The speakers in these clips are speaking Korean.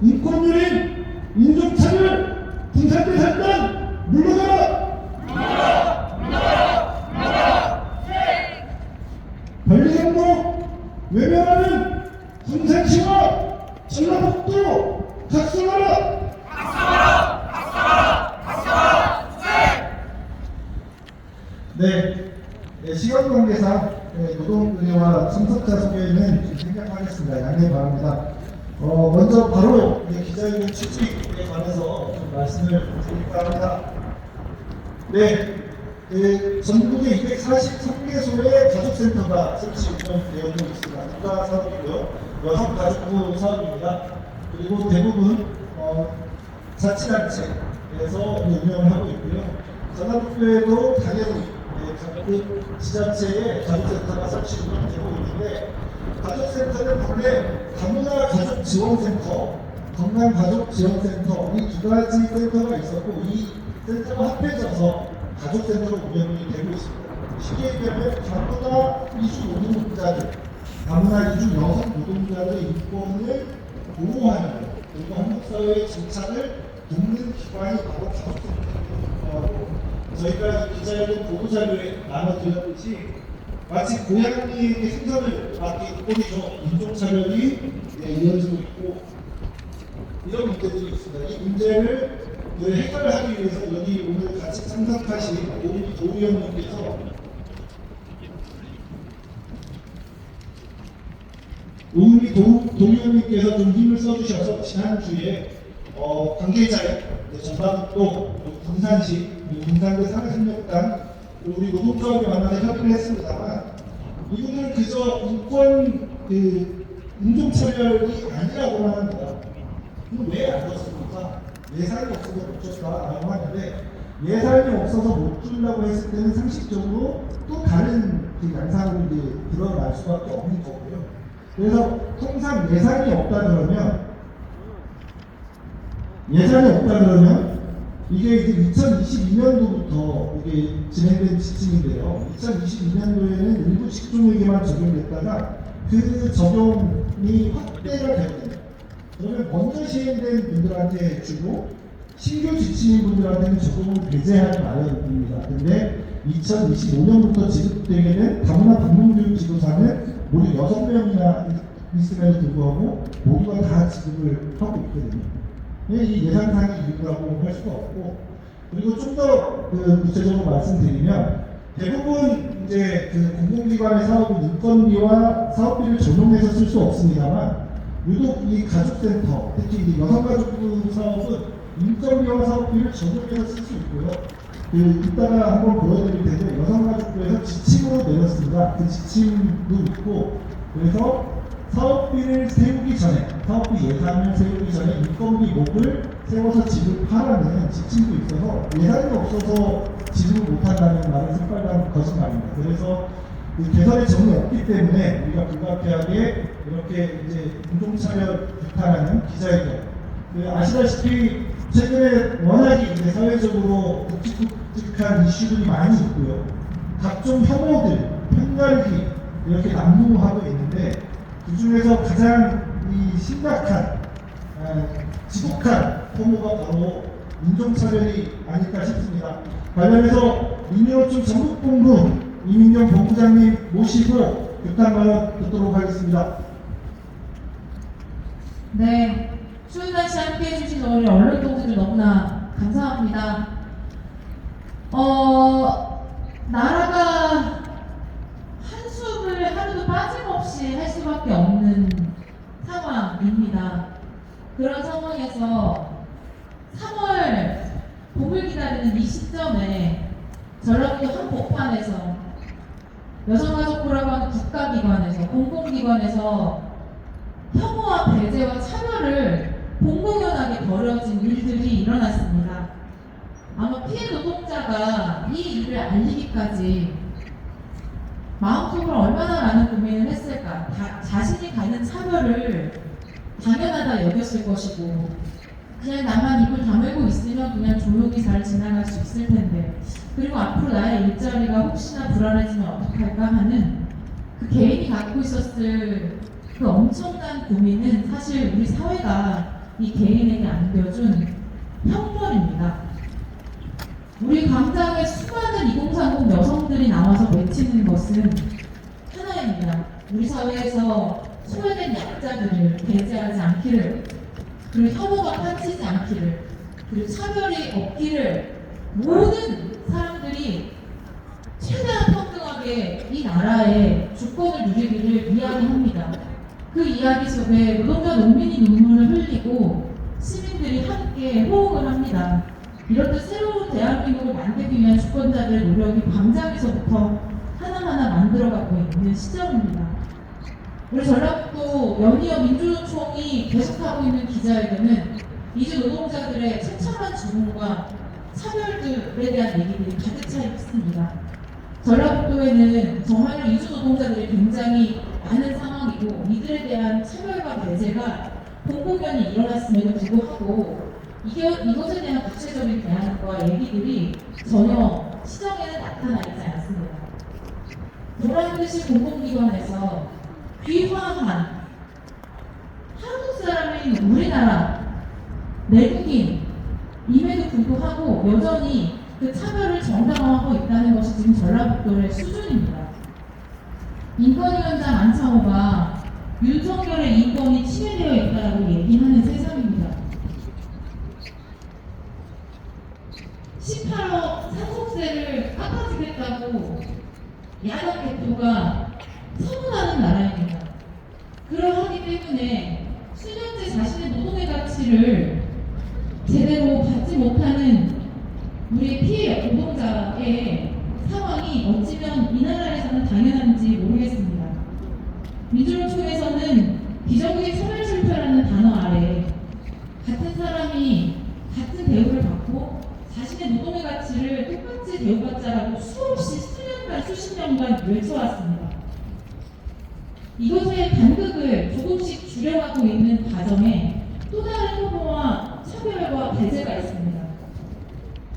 인권유린, 인종차별, 군산대 살단 물러가라! 권리정복 외면하는 군산시와 전라북도 각성하라! 네, 시간 관계상 노동의회와 참석자 소개는 좀 생략하겠습니다. 양해 바랍니다. 먼저 바로 기자회견 취지에 관해서 좀 말씀을 드릴까 합니다. 네, 전국에 243개소의 가족센터가 설치 운영되어 있습니다. 국가사업이고요. 여성가족부 사업입니다. 그리고 대부분 자치단체에서 운영을 하고 있고요. 전라북도에도 당연히 각 지자체에 가족센터가 설치 운영되고 있는데, 가족센터는 본래 다문화 가족지원센터, 건강가족지원센터 이 두 가지 센터가 있었고, 이 센터가 합해져서 가족센터로 운영이 되고 있습니다. 쉽게 얘기하면 다문화 이주 노동자들, 다문화 이주 여성 노동자들의 인권을 보호하는, 그리고 한국사회의 진창을 돕는 기관이 바로 가족센터라고, 저희가 기자회견 보도자료에 나눠드렸듯이 마치 고양이에게 생선을 맡긴 꼴이죠. 인종차별이 이어지고 있고 이런 문제들이 있습니다. 이 문제를 해결하기 위해서 여기 오늘 같이 참석하신 오은미 도의원님께서 좀 힘을 써주셔서 지난주에 관계자의 전라북도 군산시 군산대 사회협력단 우리 노동조합이 만나서 협의를 했습니다만, 이분은 그저 인권 인종차별이 아니라고만 합니다. 그럼 왜 안 줬습니까? 예산이 없어서 못 줬다라고 하는데, 예산이 없어서 못 주려고 했을 때는 상식적으로 또 다른 양상으로 이제 드러날 수밖에 없는 거고요. 그래서 통상 예산이 없다 그러면 이게 이제 2022년도부터 이게 진행된 지침인데요. 2022년도에는 일부 직종에게만 적용됐다가 그 적용이 확대가 됩니다. 그러면 먼저 시행된 분들한테 주고 신규 지침인 분들한테는 적용을 배제하는 마련입니다. 근데 2025년부터 지급되게 된 다문화 공동교육 지도사는 모두 6명이나 있음에도 불구하고 모두가 다 지급을 하고 있거든요. 이 예산상의 이유라고 할 수가 없고, 그리고 좀 더 구체적으로 말씀드리면, 대부분 이제 공공기관의 사업은 인건비와 사업비를 전용해서 쓸 수 없습니다만, 유독 이 가족센터, 특히 이 여성가족부 사업은 인건비와 사업비를 전용해서 쓸 수 있고요. 이따가 한번 보여드릴 텐데, 여성가족부에서 지침으로 내렸습니다. 그 지침도 있고, 그래서 사업비를 세우기 전에, 사업비 예산을 세우기 전에 인건비 목을 세워서 지급하라는 지침도 있어서, 예산이 없어서 지급을 못한다는 말은 새빨간 거짓말입니다. 그래서 개선의 점이 없기 때문에 우리가 불가피하게 이렇게 이제 인종차별 비판하는 기자회견. 아시다시피 최근에 워낙에 이제 사회적으로 굵직굵직한 이슈들이 많이 있고요. 각종 혐오들, 편갈기 이렇게 난무하고 있는데, 그 중에서 가장 심각한, 지독한 혐오가 바로 인종차별이 아닐까 싶습니다. 관련해서 민주노총 전국본부 이민경 본부장님 모시고 규탄 발언 듣도록 하겠습니다. 네, 추운 날씨 함께해 주신 우리 언론 동지들 너무나 감사합니다. 나라가 한숨을 하루도 빠짐없이 할 수밖에 없는 상황입니다. 그런 상황에서 3월 봄을 기다리는 이 시점에 전라북도 한복판에서 여성가족부라고 하는 국가기관에서, 공공기관에서 혐오와 배제와 차별을 공공연하게 벌어진 일들이 일어났습니다. 아마 피해 노동자가 이 일을 알리기까지 마음속으로 얼마나 많은 고민을 했을까. 자신이 갖는 차별을 당연하다 여겼을 것이고, 그냥 나만 입을 다물고 있으면 그냥 조용히 잘 지나갈 수 있을 텐데, 그리고 앞으로 나의 일자리가 혹시나 불안해지면 어떡할까 하는 그 개인이 갖고 있었을 그 엄청난 고민은 사실 우리 사회가 이 개인에게 안겨준 형벌입니다. 우리 광장에 수많은 2030 여성들이 나와서 외치는 것은 하나입니다. 우리 사회에서 소외된 약자들을 배제하지 않기를, 그리고 혐오가 판치지 않기를, 그리고 차별이 없기를, 모든 사람들이 최대한 평등하게 이 나라의 주권을 누리기를 이야기합니다. 그 이야기 속에 노동자 농민이 눈물을 흘리고 시민들이 함께 호응을 합니다. 이렇듯 새로운 대한민국을 만들기 위한 주권자들의 노력이 광장에서부터 하나하나 만들어가고 있는 시점입니다. 우리 전라북도 연이어 민주노총이 계속하고 있는 기자회견은 이주 노동자들의 처참한 죽음과 차별들에 대한 얘기들이 가득 차 있습니다. 전라북도에는 정말로 이주 노동자들이 굉장히 많은 상황이고 이들에 대한 차별과 배제가 공공연히 일어났음에도 불구하고 이것에 대한 구체적인 대안과 얘기들이 전혀 시정에는 나타나 있지 않습니다. 보란듯이 공공기관에서 귀화한 한국 사람인 우리나라 내국인임에도 불구하고 여전히 그 차별을 정당화하고 있다는 것이 지금 전라북도의 수준입니다. 인권위원장 안창호가 윤석열의 인권이 침해되어 있다고 얘기하는 세상입니다. 18억 상속세를 깎아주겠다고 야당 대표가 선언하는 나라입니다. 그러하기 때문에 수년째 자신의 노동의 가치를 제대로 받지 못하는 우리 피해 노동자의 상황이 어찌면 이 나라에서는 당연한지 모르겠습니다. 민주노총에서는 비정규직 소멸실패라는 단어 아래 같은 사람이 같은 대우를 받고 자신의 노동의 가치를 똑같이 대우받자라고 수없이 수년간 수십 년간 외쳐왔습니다. 이것의 간극을 조금씩 줄여가고 있는 과정에 또 다른 혐오와 차별과 배제가 있습니다.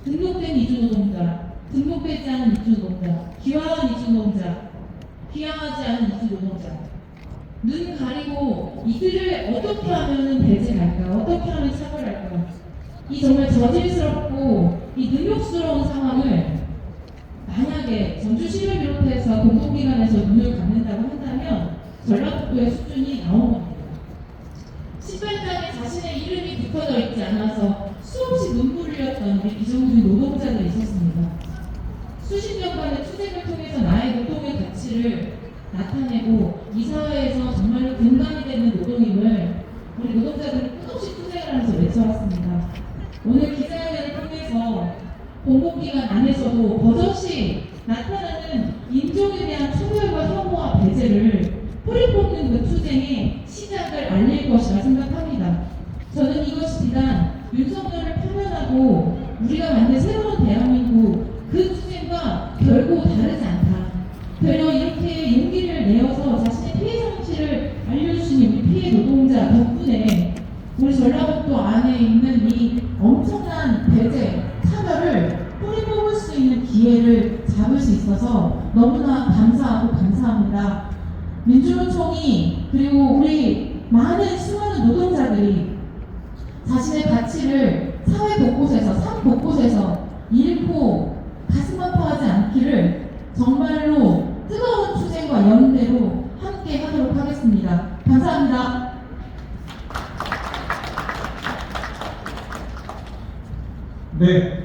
등록된 이주노동자, 등록되지 않은 이주노동자, 귀화한 이주노동자, 귀화하지 않은 이주노동자, 눈 가리고 이들을 어떻게 하면 배제할까, 어떻게 하면 차별할까, 이 정말 저질스럽고 이 능욕스러운 상황을 만약에 전주시를 비롯해서 공공기관에서 눈을 감는다고 한다면 전라북도의 수준이 나온 겁니다. 신발장에 자신의 이름이 붙어져 있지 않아서 수없이 눈물을 흘렸던 우리 비정규직 노동자들이 있었습니다. 수십 년간의 투쟁을 통해서 나의 노동의 가치를 나타내고 이 사회에서 정말로 근간이 되는 노동임을 우리 노동자들은 끝없이 투쟁을 하면서 외쳐왔습니다. 오늘 기자회견을 통해서 공공기관 안에서도 버젓이 나타나는 인종에 대한 차별과 혐오와 배제를 뿌리 뽑는 그 투쟁의 시작을 알릴 것이라 생각합니다. 저는 이것이 비단 윤석열을 파면하고 우리가 만든 새로운 대한민국 그 투쟁과 결코 다르지 않다. 되려 이렇게 용기를 내어서 자신의 피해 상실을 알려주신 우리 피해 노동자 덕분에 우리 전라북도 안에 있는 이 엄청난 배제, 차별을 뿌리 뽑을 수 있는 기회를 잡을 수 있어서 너무나 감사하고 감사합니다. 민주노총이 그리고 우리 많은 수많은 노동자들이 자신의 가치를 사회 곳곳에서, 삶 곳곳에서 잃고 가슴 아파하지 않기를 정말로 뜨거운 투쟁과 연대로 함께 하도록 하겠습니다. 감사합니다. 네,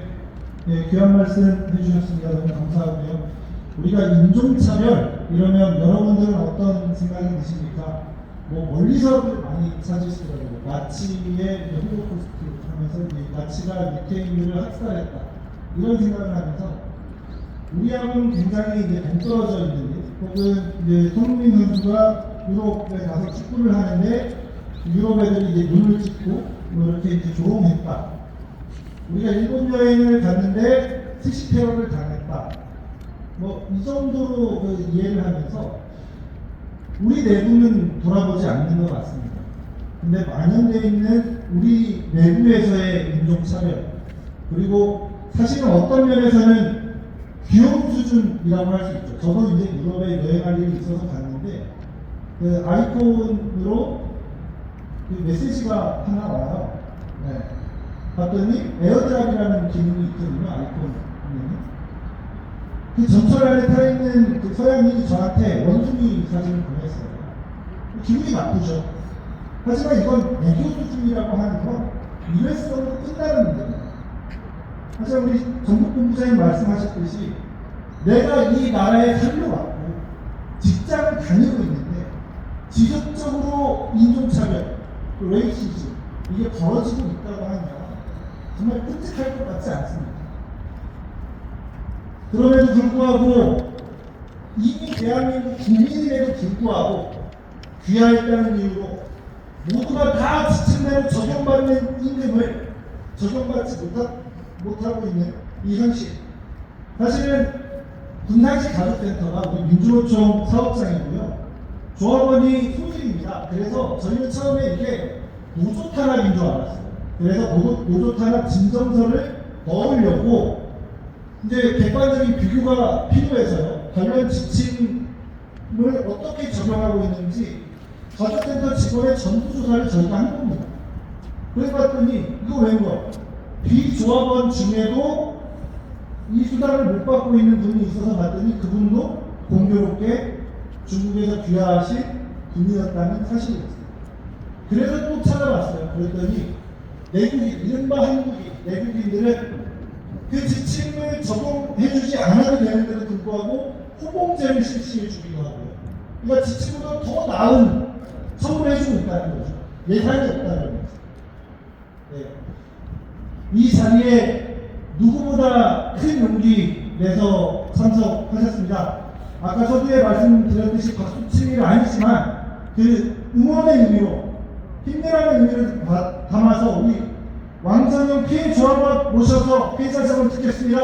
귀한 말씀 해주셨습니다. 너무 감사하고요. 우리가 인종차별 이러면 여러분들은 어떤 생각이 드십니까? 뭐 멀리서 많이 찾으시더라고요. 나치의 홀로코스트 하면서 나치가 유태인들을 학살했다 이런 생각을 하면서 우리하고는 굉장히 이제 동떨어져 있는 일, 혹은 이제 손흥민 선수가 유럽에 가서 축구를 하는데 유럽 애들이 이제 눈을 찍고 뭐 이렇게 이제 조롱했다. 우리가 일본 여행을 갔는데 스시 테러를 당했다. 뭐 이 정도로 그 이해를 하면서 우리 내부는 돌아보지 않는 것 같습니다. 근데 만연되어 있는 우리 내부에서의 인종차별, 그리고 사실은 어떤 면에서는 귀여운 수준이라고 할 수 있죠. 저도 이제 유럽에 여행할 일이 있어서 갔는데 그 아이폰으로 그 메시지가 하나 와요. 네. 봤더니 에어드랍이라는 기능이 있거든요. 아이폰에. 그 전철 안에 타있는 그 서양인이 저한테 원숭이 사진을 보냈어요. 기분이 나쁘죠. 하지만 이건 애교 수준이라고 하는 건 일회성으로 끝나는 문제입니다. 하지만 우리 전북본부장님 말씀하셨듯이 내가 이 나라에 살려왔고 직장을 다니고 있는데 지속적으로 인종차별, 레이시즘 이게 벌어지고 있다고 하면 정말 끔찍할 것 같지 않습니까? 그럼에도 불구하고 이미 대한민국 국민임에도 불구하고 귀화했다는 이유로 모두가 다 지침대로 적용받는 임금을 적용받지 못하고 있는 이 현실. 사실은 군산시 가족센터가 우리 민주노총 사업장이고요. 조합원이 소수입니다. 그래서 저희는 처음에 이게 노조 탄압인 줄 알았어요. 그래서 노조 탄압 진정서를 넣으려고 이제 객관적인 비교가 필요해서요. 관련 지침을 어떻게 적용하고 있는지 가족센터 직원의 전수조사를 저희가 한 겁니다. 그래서 봤더니 이거 웬걸? 비조합원 중에도 이 수당을 못 받고 있는 분이 있어서 봤더니 그분도 공교롭게 중국에서 귀화하신 분이었다는 사실이었어요. 그래서 또 찾아봤어요. 그랬더니 내국인, 이른바 한국인, 내국인들은 그 지침을 적용해주지 않아도 되는데도 불구하고 호봉제를 실시해주기도 하고요. 그러니까 지침보다 더 나은 처분을 해주고 있다는 거죠. 예산이 없다는 거죠. 네. 이 자리에 누구보다 큰 용기 내서 참석하셨습니다. 아까 서두에 말씀드렸듯이 박수치기는 아니지만 그 응원의 의미로 힘내라는 의미를 담아서 우리 왕선영 피해조합원 모셔서 피해자성을 듣겠습니다.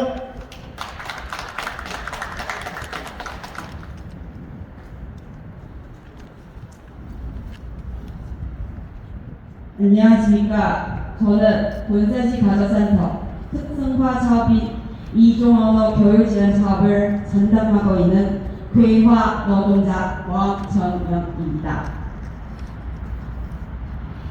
안녕하십니까. 저는 본산시 가족센터 특성화 사업인 이종언어 교육지원 사업을 전담하고 있는 괴화 노동자 왕정영입니다.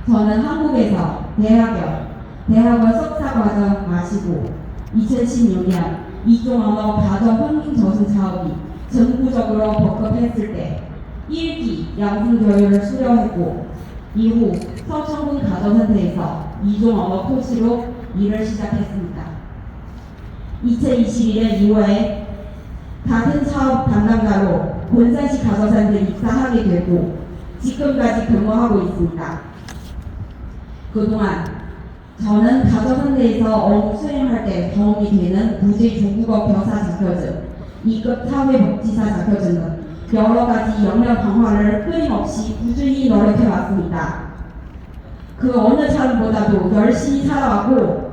저는 한국에서 대학원 석사과정 마치고 2016년 이종언어 가정환경조성 사업이 전국적으로 복급했을 때 1기 양성교육을 수료했고 이후 서천군 가정센터에서 이종언어 코치로 일을 시작했습니다. 2021년 2월에 같은 사업 담당자로 본산시 가정센터에 입사하게 되고 지금까지 근무하고 있습니다. 그동안 저는 가정센터에서 업무 수행할 때 도움이 되는 국제 중국어 교사 자격증, 2급 사회복지사 자격증 등 여러 가지 역량 강화를 끊임없이 꾸준히 노력해왔습니다. 그 어느 사람보다도 열심히 살아왔고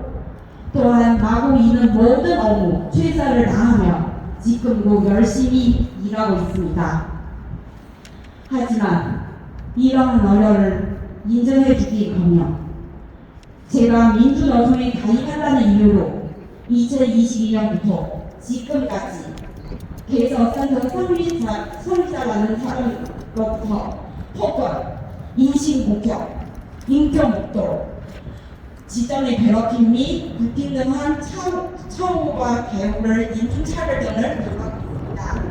또한 마구 있는 모든 업무 최선을 다하며 지금도 열심히 일하고 있습니다. 하지만 이러한 노력을 인정해주기커녕 제가 민주노총에 가입한다는 이유로 2022년부터 지금까지 개성센터 성리자라는 사람으로부터 폭언, 인신공격, 인격목도, 지정의 괴롭힘 및 불평등한 처우와 대우를 인종차별 등을 겪고 있습니다.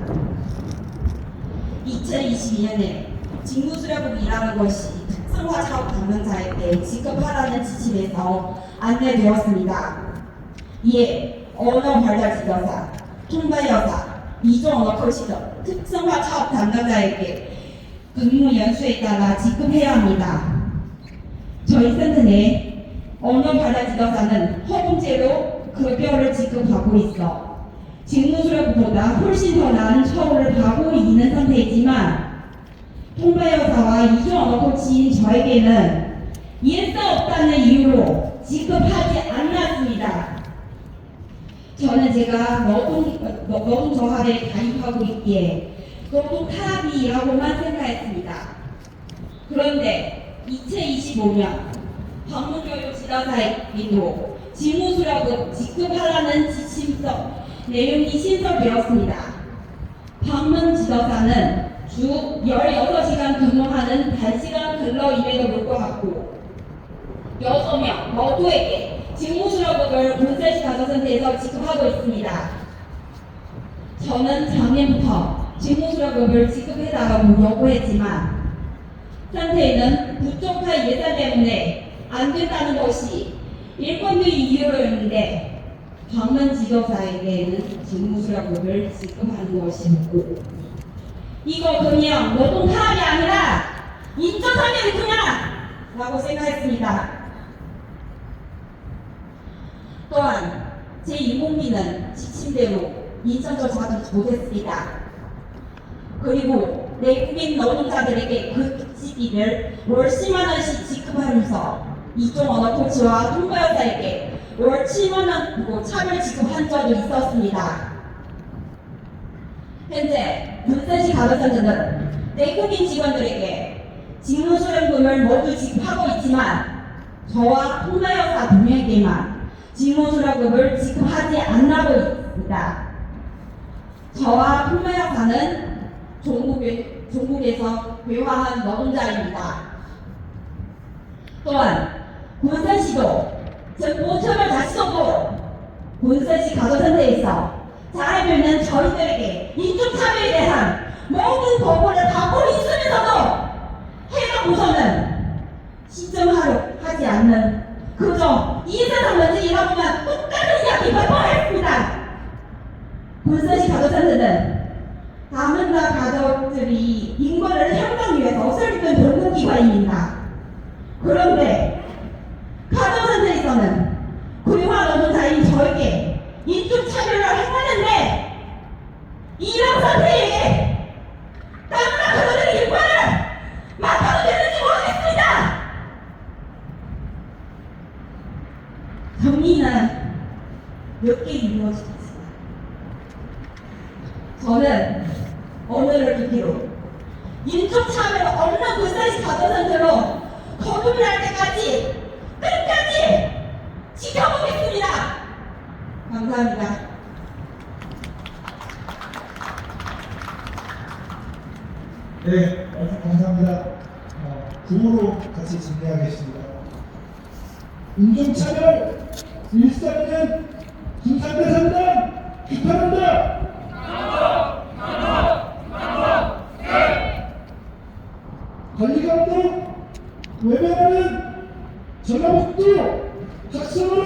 2022년에 직무수료금이라는 것이 특성화 사업 담당자에게 지급하라는 지침에서 안내되었습니다. 이에 언어 발달 지도사, 통발 여사, 이종 언어 코치 등 특성화 사업 담당자에게 근무 연수에 따라 지급해야 합니다. 저희 센터 내 언어 발달 지도사는 허봉제로 급여를 지급하고 있어 직무수료보다 훨씬 더 나은 처우를 받고 있는 상태이지만 통발 여사와 이종 언어 코치인 저에게는 일수 없다는 이유로 지급하지 않았습니다. 저는 제가 노동조합에 가입하고 있기에 노동 탄압이라고만 생각했습니다. 그런데 2025년 방문교육 지도사에게도 직무수료금 지급하라는 지침서 내용이 신설되었습니다. 방문 지도사는 주 16시간 근무하는 단시간 근로임에도 불구하고 6명 모두에게 직무수령급을 군사시 가서센터에서 지급하고 있습니다. 저는 작년부터 직무수령급을 지급해달라고 요구했지만 센터에는 부족한 예산 때문에 안 된다는 것이 일권의 이유였는데 방문지도사에게는 직무수령급을 지급하는 것이었고 이거 그냥 노동 타락이 아니라 인적상면이구나 라고 생각했습니다. 또한 제 이공비는 지침대로 인천조사도 못했습니다. 그리고 내국인 노동자들에게 그 복지비를 월 10만 원씩 지급하면서 이종 언어 코치와 통보여사에게 월 7만 원 차별 지급한 적도 있었습니다. 현재 군산시 가로센터는 내국인 직원들에게 직무수령금을 모두 지급하고 있지만 저와 통보여사 2명에게만 직무수령금을 지급하지 않고 있습니다. 저와 통보여사는 종국에서 회화한 노동자입니다. 또한 군산시도 정보처벌 자치도도 군산시 가조센터에서 잘 되는 저희들에게 인종차별에 대한 모든 법원을 갖고 있으면서도 해당 부서는 신청하려 하지 않는 그저 이 세상 문제 일하고만 똑같은 이야기 발표했습니다. 군산시 가조센터는 다문화 가족들이 인권을 향상 위해서 설립된 공공기관입니다. 그런데 가정센터에서는 고용화 노동자인 저에게 인종차별을 행하는데 이런 상태에 다문화 가족들의 인권을 맡아도 되는지 모르겠습니다. 정리는 몇 개 이루어지겠습니다. 저는 오늘을 계기로 인종차별 없는 군산시 가정센터로 거듭을 할 때까지 끝까지 지켜보겠습니다. 감사합니다. 네, 감사합니다. 구호로 같이 진행하겠습니다. 인종차별 일삼년 군산대상단 비판한다. 관리감독 외면하는 전라북도 작성을